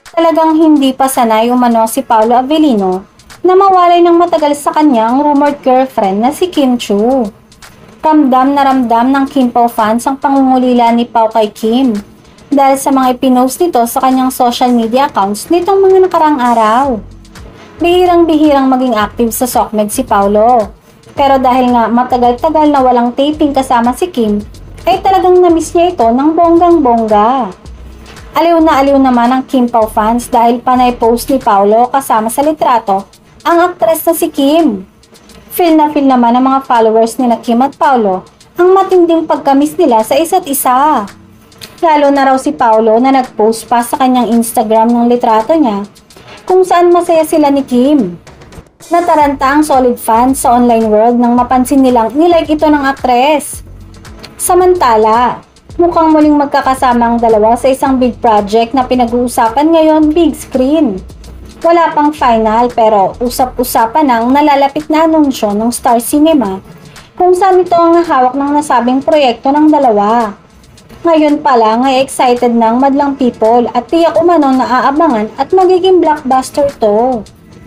Talagang hindi pa sanay umano si Paolo Avellino na mawalay ng matagal sa kanyang rumored girlfriend na si Kim Chiu. Ramdam na ramdam ng Kim Pao fans ang pangungulila ni Pao kay Kim dahil sa mga ipinost nito sa kanyang social media accounts nitong mga nakarang araw. Bihirang-bihirang maging active sa SOCMED si Paolo. Pero dahil nga matagal-tagal na walang taping kasama si Kim, ay talagang namiss niya ito ng bonggang-bongga. Aliw na aliw naman ang Kim Pao fans dahil panay post ni Paolo kasama sa litrato ang aktres na si Kim. Feel na feel naman ng mga followers nila Kim at Paolo ang matinding pagkamiss nila sa isa't isa. Lalo na raw si Paolo na nag-post pa sa kanyang Instagram ng litrato niya kung saan masaya sila ni Kim. Nataranta ang solid fans sa online world nang mapansin nilang nilike ito ng aktres. Samantala, mukhang muling magkakasama ang dalawa sa isang big project na pinag-uusapan ngayon big screen. Wala pang final pero usap-usapan ang nalalapit na anunsyo ng Star Cinema kung saan ito ang hawak ng nasabing proyekto ng dalawa. Ngayon pa lang ay excited ng madlang people at tiyak umano na aabangan at magiging blockbuster to.